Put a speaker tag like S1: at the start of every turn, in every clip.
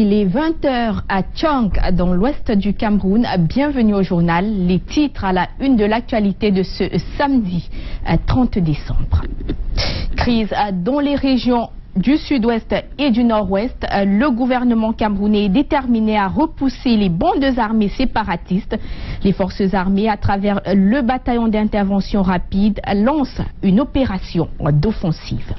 S1: Il est 20h à Tchang, dans l'ouest du Cameroun. Bienvenue au journal. Les titres à la une de l'actualité de ce samedi 30 décembre. Crise dans les régions du sud-ouest et du nord-ouest. Le gouvernement camerounais est déterminé à repousser les bandes armées séparatistes. Les forces armées, à travers le bataillon d'intervention rapide, lancent une opération d'offensive.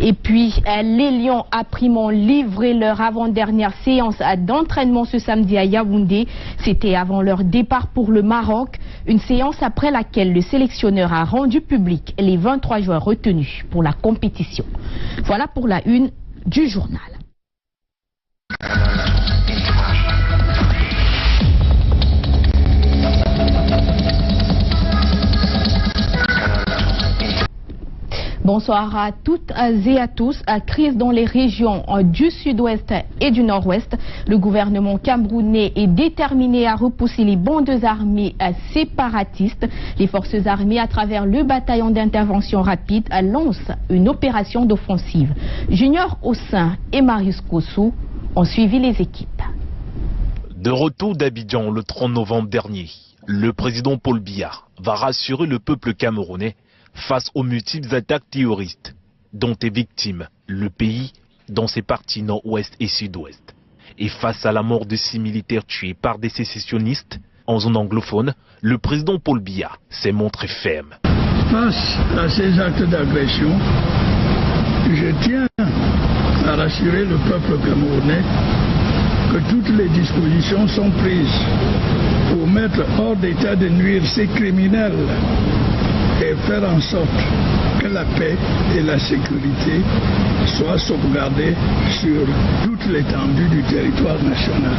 S1: Et puis, les Lions à Primont livré leur avant-dernière séance d'entraînement ce samedi à Yaoundé. C'était avant leur départ pour le Maroc. Une séance après laquelle le sélectionneur a rendu public les 23 joueurs retenus pour la compétition. Voilà pour la une du journal. Bonsoir à toutes et à tous. Crise dans les régions du sud-ouest et du nord-ouest. Le gouvernement camerounais est déterminé à repousser les bandes armées séparatistes. Les forces armées, à travers le bataillon d'intervention rapide, lancent une opération d'offensive. Junior Ossin et Marius Kossou ont suivi les équipes.
S2: De retour d'Abidjan le 30 novembre dernier, le président Paul Biya va rassurer le peuple camerounais face aux multiples attaques terroristes dont est victime le pays dans ses parties nord-ouest et sud-ouest. Et face à la mort de 6 militaires tués par des sécessionnistes en zone anglophone, le président Paul Biya s'est montré ferme.
S3: Face à ces actes d'agression, je tiens à rassurer le peuple camerounais que toutes les dispositions sont prises pour mettre hors d'état de nuire ces criminels et faire en sorte que la paix et la sécurité soient sauvegardées sur toute l'étendue du territoire national.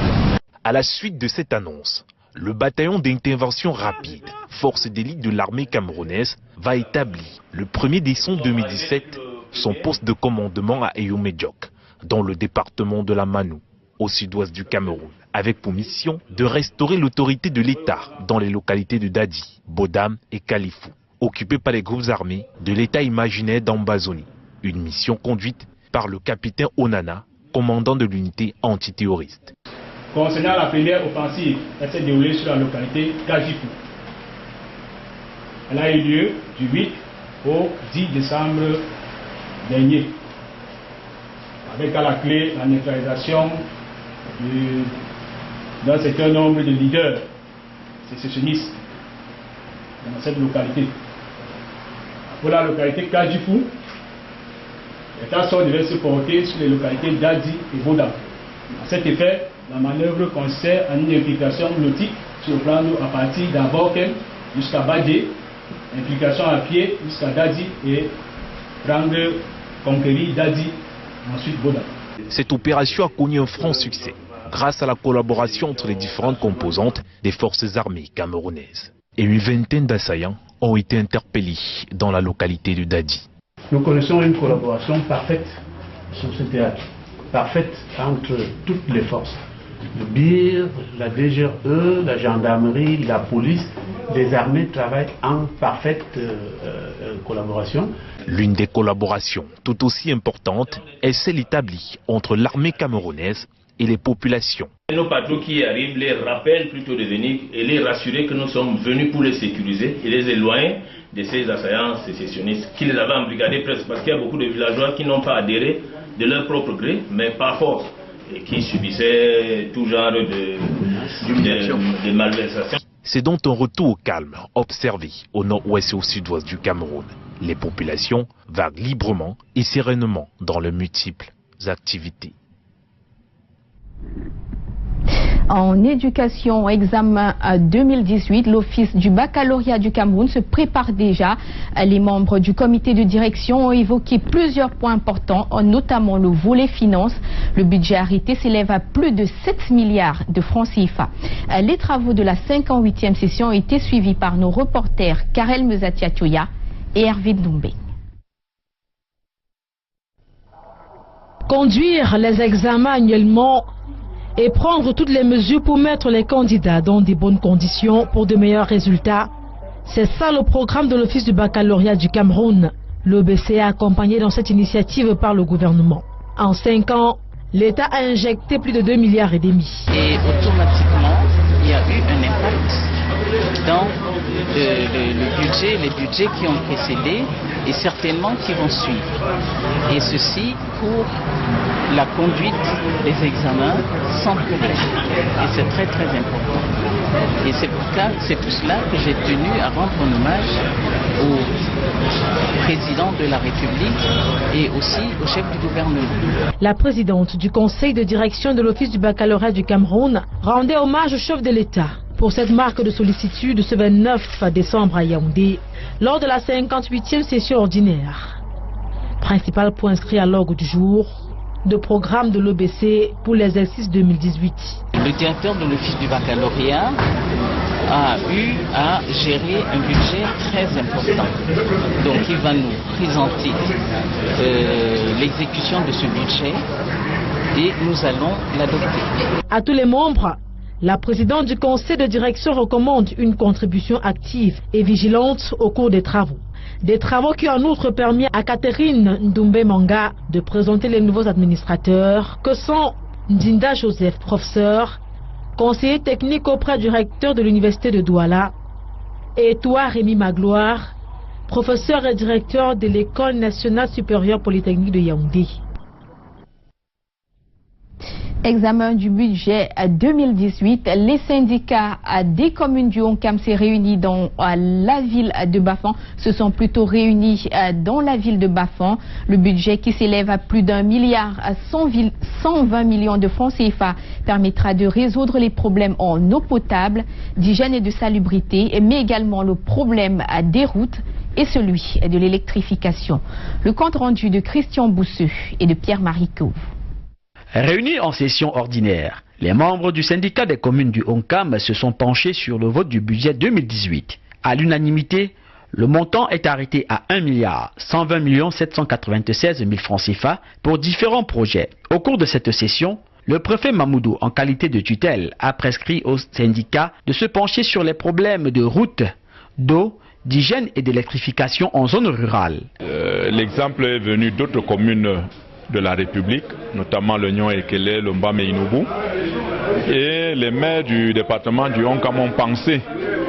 S2: À la suite de cette annonce, le bataillon d'intervention rapide, force d'élite de l'armée camerounaise, va établir le 1er décembre 2017 son poste de commandement à Eyomedjok, dans le département de la Manou, au sud-ouest du Cameroun, avec pour mission de restaurer l'autorité de l'État dans les localités de Dadi, Bodam et Kalifou, occupés par les groupes armés de l'État imaginaire d'Ambazoni. Une mission conduite par le capitaine Onana, commandant de l'unité antiterroriste.
S4: Concernant la première offensive, elle s'est déroulée sur la localité Kajifou. Elle a eu lieu du 8 au 10 décembre dernier, avec à la clé la neutralisation d'un certain nombre de leaders sécessionnistes dans cette localité. Pour la localité Kajifou, les actions devaient se porter sur les localités d'Adi et Bodam. À cet effet, la manœuvre consistait en une implication nautique sur le plan d'eau à partir d'Aborken jusqu'à Badé, implication à pied jusqu'à Dadi et conquérir Dadi, ensuite Bodam.
S2: Cette opération a connu un franc succès grâce à la collaboration entre les différentes composantes des forces armées camerounaises. Et une vingtaine d'assaillants ont été interpellés dans la localité de Dadi.
S5: Nous connaissons une collaboration parfaite sur ce théâtre, parfaite entre toutes les forces. Le BIR, la DGE, la gendarmerie, la police, les armées travaillent en parfaite collaboration.
S2: L'une des collaborations tout aussi importantes est celle établie entre l'armée camerounaise et les populations.
S6: Nos patrons qui arrivent les rappellent plutôt de venir et les rassurer que nous sommes venus pour les sécuriser et les éloigner de ces assaillants sécessionnistes qui les avaient embrigadés presque, parce qu'il y a beaucoup de villageois qui n'ont pas adhéré de leur propre gré, mais par force, et qui subissaient tout genre de malversations.
S2: C'est donc un retour au calme observé au nord-ouest et au sud-ouest du Cameroun. Les populations vaguent librement et sereinement dans leurs multiples activités.
S1: En éducation, examen 2018, l'Office du baccalauréat du Cameroun se prépare déjà. Les membres du comité de direction ont évoqué plusieurs points importants, notamment le volet finance. Le budget arrêté s'élève à plus de 7 milliards de francs CFA. Les travaux de la 58e session ont été suivis par nos reporters Karel Mezatiatoya et Hervé Doumbé.
S7: Conduire les examens annuellement et prendre toutes les mesures pour mettre les candidats dans de bonnes conditions pour de meilleurs résultats. C'est ça le programme de l'Office du baccalauréat du Cameroun. L'OBC est accompagné dans cette initiative par le gouvernement. En 5 ans, l'État a injecté plus de 2,5 milliards. Et
S8: automatiquement, il y a eu un impact dans les budgets qui ont précédé et certainement qui vont suivre. Et ceci pour la conduite des examens sans problème. Et c'est très très important. Et c'est pour cela que j'ai tenu à rendre un hommage au président de la République et aussi au chef du gouvernement.
S7: La présidente du conseil de direction de l'Office du baccalauréat du Cameroun rendait hommage au chef de l'État pour cette marque de sollicitude ce 29 décembre à Yaoundé, lors de la 58e session ordinaire. Principal point inscrit à l'ordre du jour, de programme de l'OBC pour l'exercice 2018.
S8: Le directeur de l'Office du baccalauréat a eu à gérer un budget très important. Donc il va nous présenter l'exécution de ce budget et nous allons l'adopter.
S7: À tous les membres, la présidente du conseil de direction recommande une contribution active et vigilante au cours des travaux. Des travaux qui ont en outre permis à Catherine Ndoumbe Manga de présenter les nouveaux administrateurs que sont Ndinda Joseph, professeur, conseiller technique auprès du recteur de l'université de Douala, et toi Rémi Magloire, professeur et directeur de l'école nationale supérieure polytechnique de Yaoundé.
S1: Examen du budget 2018, les syndicats des communes du Honkam s'est réunis dans la ville de Bafan, se sont plutôt réunis dans la ville de Bafan. Le budget qui s'élève à plus d'1 milliard 120 millions de francs CFA permettra de résoudre les problèmes en eau potable, d'hygiène et de salubrité, mais également le problème des routes et celui de l'électrification. Le compte rendu de Christian Bousseux et de Pierre-Marie Cauve.
S9: Réunis en session ordinaire, les membres du syndicat des communes du Honkam se sont penchés sur le vote du budget 2018. À l'unanimité, le montant est arrêté à 1 milliard 120 796 000 francs CFA pour différents projets. Au cours de cette session, le préfet Mamoudou, en qualité de tutelle, a prescrit aux syndicats de se pencher sur les problèmes de route, d'eau, d'hygiène et d'électrification en zone rurale.
S10: L'exemple est venu d'autres communes de la République, notamment l'Union Ekele, Lombam et Inoubou. Et les maires du département du Honkam ont pensé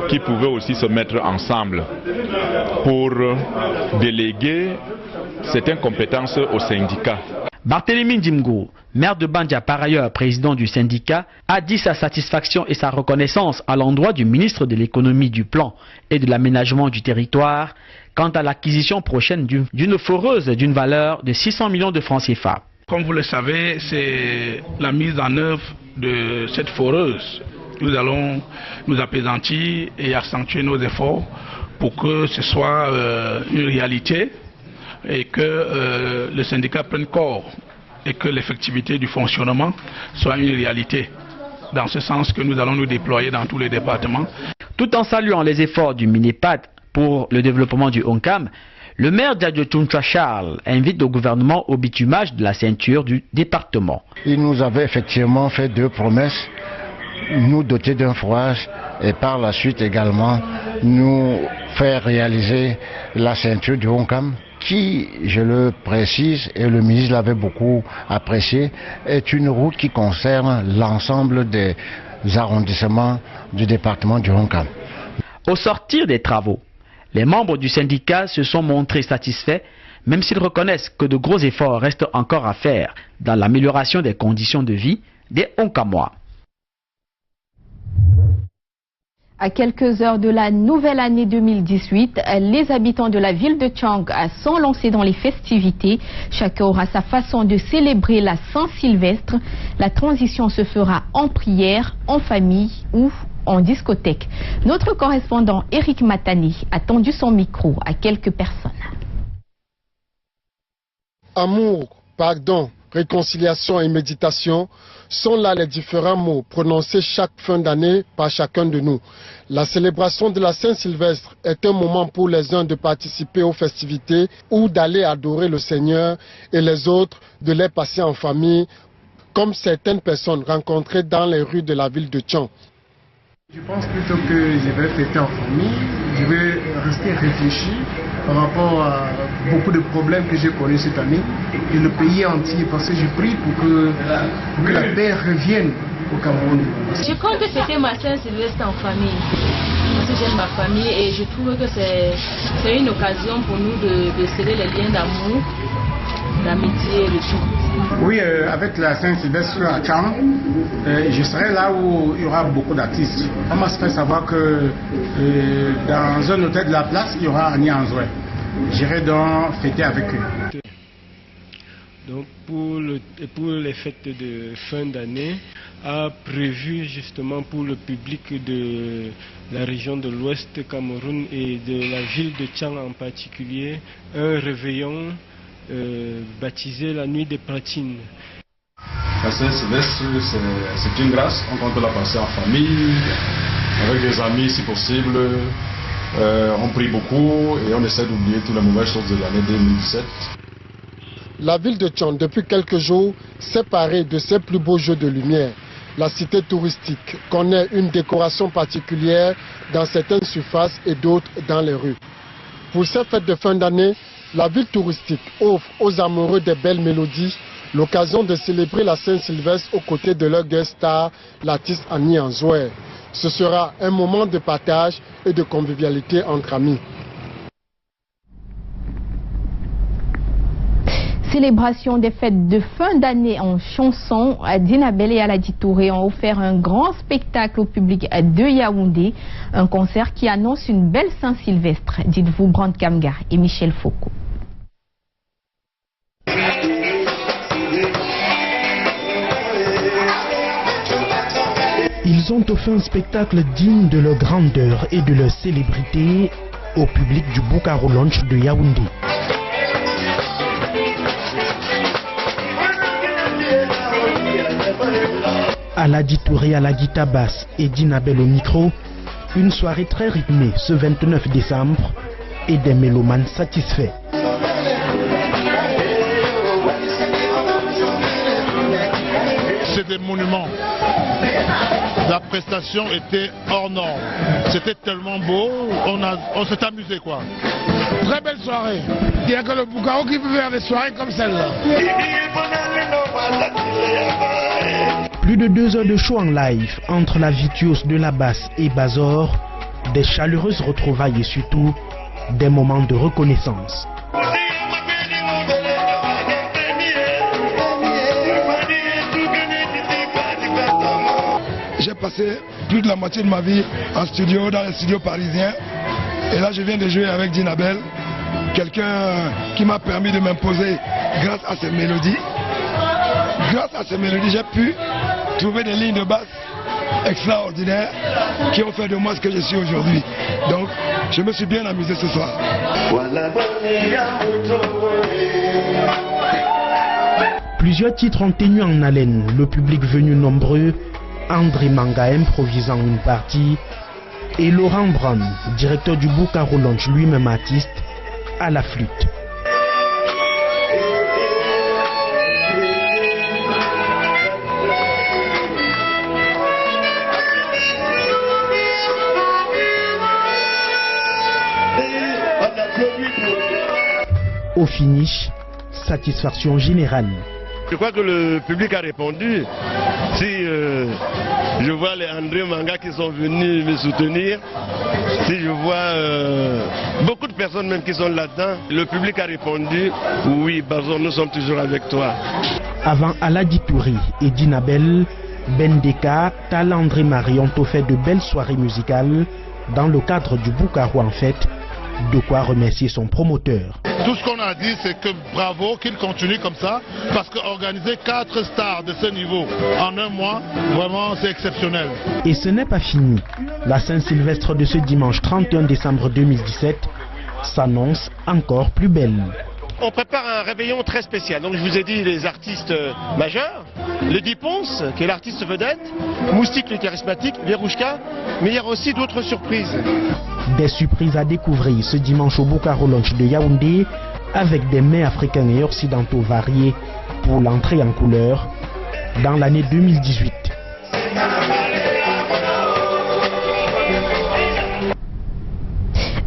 S10: qu'ils pouvaient aussi se mettre ensemble pour déléguer certaines compétences aux syndicats.
S9: Barthélémy Ndimgo, maire de Bandia, par ailleurs président du syndicat, a dit sa satisfaction et sa reconnaissance à l'endroit du ministre de l'économie, du plan et de l'aménagement du territoire quant à l'acquisition prochaine d'une foreuse d'une valeur de 600 millions de francs CFA.
S3: Comme vous le savez, c'est la mise en œuvre de cette foreuse. Nous allons nous apaisantir et accentuer nos efforts pour que ce soit une réalité et que le syndicat prenne corps et que l'effectivité du fonctionnement soit une réalité. Dans ce sens que nous allons nous déployer dans tous les départements.
S9: Tout en saluant les efforts du MINEPAD pour le développement du Honkam, le maire d'Adjotuntra Charles invite le gouvernement au bitumage de la ceinture du département.
S11: Il nous avait effectivement fait 2 promesses, nous doter d'un forage et par la suite également nous faire réaliser la ceinture du Honkam qui, je le précise, et le ministre l'avait beaucoup apprécié, est une route qui concerne l'ensemble des arrondissements du département du Honkam.
S9: Au sortir des travaux, les membres du syndicat se sont montrés satisfaits, même s'ils reconnaissent que de gros efforts restent encore à faire dans l'amélioration des conditions de vie des Honkamois.
S1: À quelques heures de la nouvelle année 2018, les habitants de la ville de Tchang sont lancés dans les festivités. Chacun aura sa façon de célébrer la Saint-Sylvestre. La transition se fera en prière, en famille ou en discothèque. Notre correspondant Eric Matani a tendu son micro à quelques personnes.
S12: Amour, pardon, réconciliation et méditation sont là les différents mots prononcés chaque fin d'année par chacun de nous. La célébration de la Saint-Sylvestre est un moment pour les uns de participer aux festivités ou d'aller adorer le Seigneur et les autres de les passer en famille, comme certaines personnes rencontrées dans les rues de la ville de Tchang.
S13: Je pense plutôt que je vais fêter en famille, je vais rester réfléchi par rapport à beaucoup de problèmes que j'ai connus cette année et le pays entier, parce que je prie pour que la paix revienne au Cameroun.
S14: Je compte fêter ma Saint-Sylvestre en famille, parce que j'aime ma famille et je trouve que c'est une occasion pour nous de sceller les liens d'amour, d'amitié et de tout.
S15: Oui, avec la Saint-Sylvestre à Tchang, je serai là où il y aura beaucoup d'artistes. On m'a fait savoir que dans un hôtel de la place, il y aura Annie Anzoué. J'irai donc fêter avec eux.
S16: Donc pour les fêtes de fin d'année, a prévu justement pour le public de la région de l'Ouest Cameroun et de la ville de Tchang en particulier, un réveillon baptisé la nuit des platines.
S17: La Saint-Sylvestre, c'est une grâce, on compte la passer en famille, avec des amis si possible. On prie beaucoup et on essaie d'oublier toutes les mauvaises choses de l'année 2017.
S12: La ville de Tchang, depuis quelques jours, séparée de ses plus beaux jeux de lumière. La cité touristique connaît une décoration particulière dans certaines surfaces et d'autres dans les rues. Pour ces fêtes de fin d'année, la ville touristique offre aux amoureux des belles mélodies l'occasion de célébrer la Saint-Sylvestre aux côtés de leur guest star, l'artiste Annie Anzoué. Ce sera un moment de partage et de convivialité entre amis.
S1: Célébration des fêtes de fin d'année en chanson, Dinabel et Aladi Touré ont offert un grand spectacle au public de Yaoundé, un concert qui annonce une belle Saint-Sylvestre, dites-vous Brand Kamgar et Michel Foucault.
S18: Ils ont offert un spectacle digne de leur grandeur et de leur célébrité au public du Boukaro Lounge de Yaoundé. Aladi Touré à la guitare basse et Dinabel au micro, une soirée très rythmée ce 29 décembre et des mélomanes satisfaits.
S19: C'est des monuments. La prestation était hors norme. C'était tellement beau, on s'est amusé quoi. Très belle soirée. Il n'y a que le Boukaro qui peut faire des soirées comme celle-là.
S18: Plus de 2 heures de show en live entre la virtuose de la basse et Bazor, des chaleureuses retrouvailles et surtout des moments de reconnaissance.
S19: J'ai passé plus de la moitié de ma vie en studio, dans les studios parisiens. Et là, je viens de jouer avec Dinabel, quelqu'un qui m'a permis de m'imposer grâce à ses mélodies. Grâce à ces mélodies, j'ai pu trouver des lignes de basse extraordinaires qui ont fait de moi ce que je suis aujourd'hui. Donc, je me suis bien amusé ce soir.
S18: Plusieurs titres ont tenu en haleine le public venu nombreux, André Manga improvisant une partie et Laurent Brown, directeur du Boukaro Lounge, lui-même artiste, à la flûte. Au finish, satisfaction générale.
S20: Je crois que le public a répondu. Si je vois les André Manga qui sont venus me soutenir, si je vois beaucoup de personnes même qui sont là-dedans, le public a répondu, oui, Bazon, nous sommes toujours avec toi.
S18: Avant Aladi Touré et Dinabel, Bendeka, Tala André Marie ont offert de belles soirées musicales dans le cadre du Boukaro en fête, de quoi remercier son promoteur.
S19: Tout ce qu'on a dit, c'est que bravo, qu'il continue comme ça, parce qu'organiser 4 stars de ce niveau en un mois, vraiment c'est exceptionnel.
S18: Et ce n'est pas fini. La Saint-Sylvestre de ce dimanche 31 décembre 2017 s'annonce encore plus belle.
S21: On prépare un réveillon très spécial. Donc je vous ai dit les artistes majeurs, le Diponce, qui est l'artiste vedette, Moustique le charismatique, Verouchka, mais il y aura aussi d'autres surprises.
S18: Des surprises à découvrir ce dimanche au Boukaro Lounge de Yaoundé avec des mets africains et occidentaux variés pour l'entrée en couleur dans l'année 2018.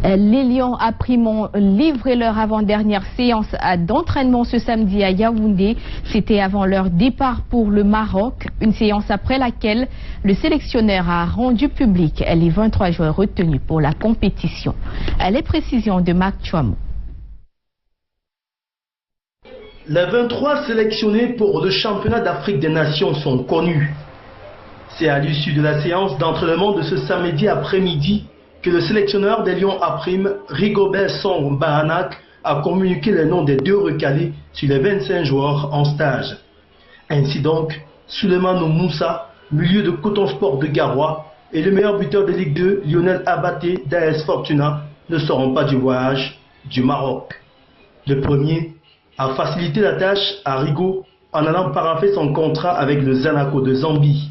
S1: Les Lions à Prime ont livré leur avant-dernière séance d'entraînement ce samedi à Yaoundé. C'était avant leur départ pour le Maroc. Une séance après laquelle le sélectionneur a rendu public les 23 joueurs retenus pour la compétition. Les précisions de Marc Chouamou.
S4: Les 23 sélectionnés pour le championnat d'Afrique des Nations sont connus. C'est à l'issue de la séance d'entraînement de ce samedi après-midi que le sélectionneur des Lions à Prime, Rigobert Song Bahanak, a communiqué les noms des 2 recalés sur les 25 joueurs en stage. Ainsi donc, Souleymane Moussa, milieu de Coton Sport de Garoua, et le meilleur buteur de Ligue 2, Lionel Abaté d'AS Fortuna, ne seront pas du voyage du Maroc. Le premier a facilité la tâche à Rigo en allant parapher son contrat avec le Zanaco de Zambie.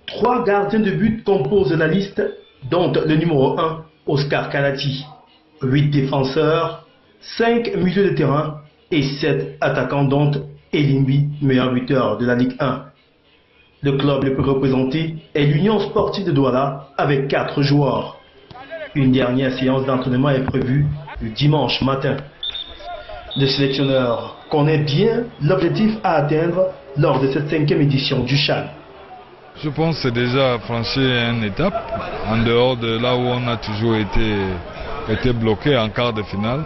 S4: 3 gardiens de but composent la liste, dont le numéro 1, Oscar Kalati. 8 défenseurs, 5 milieux de terrain et 7 attaquants, dont Elimbi, meilleur buteur de la Ligue 1. Le club le plus représenté est l'Union Sportive de Douala avec 4 joueurs. Une dernière séance d'entraînement est prévue le dimanche matin. Le sélectionneur connaît bien l'objectif à atteindre lors de cette 5e édition du CHAN.
S22: Je pense que c'est déjà franchi une étape, en dehors de là où on a toujours été bloqué en quart de finale.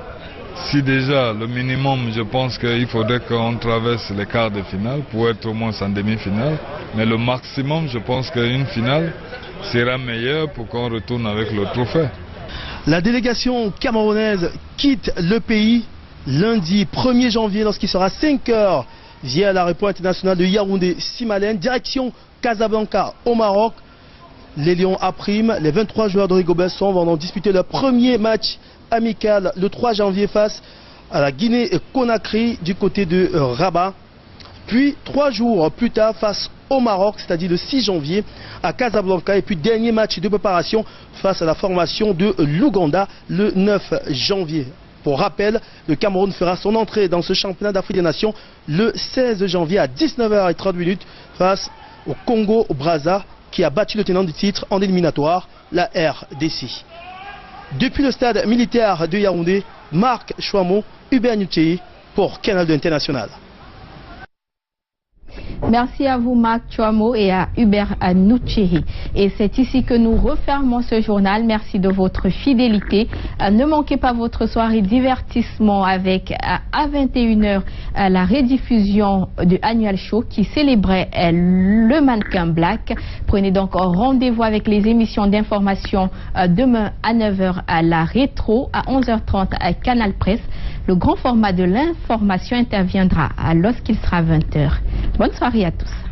S22: Si déjà le minimum, je pense qu'il faudrait qu'on traverse les quarts de finale pour être au moins en demi-finale. Mais le maximum, je pense qu'une finale sera meilleure pour qu'on retourne avec le trophée.
S23: La délégation camerounaise quitte le pays lundi 1er janvier lorsqu'il sera 5 h via l'aéroport international de Yaoundé-Simalène, direction Casablanca au Maroc. Les Lions à Prime, les 23 joueurs de Rigobert Song vont disputer leur premier match amical le 3 janvier face à la Guinée-Conakry du côté de Rabat. Puis 3 jours plus tard face au Maroc, c'est-à-dire le 6 janvier à Casablanca. Et puis dernier match de préparation face à la formation de l'Ouganda le 9 janvier. Pour rappel, le Cameroun fera son entrée dans ce championnat d'Afrique des Nations le 16 janvier à 19h30 face au Congo-Brazza qui a battu le tenant du titre en éliminatoire, la RDC. Depuis le stade militaire de Yaoundé, Marc Chouamou, Hubert Nuchéi pour Canal 2 International.
S1: Merci à vous Marc Chouamou et à Hubert Nuchéi. Et c'est ici que nous refermons ce journal. Merci de votre fidélité. Ne manquez pas votre soirée divertissement avec à 21 h la rediffusion de Annual Show qui célébrait le mannequin Black. Prenez donc rendez-vous avec les émissions d'information demain à 9 h à la rétro, à 11h30 à Canal Presse. Le grand format de l'information interviendra lorsqu'il sera 20 h. Bonne soirée à tous.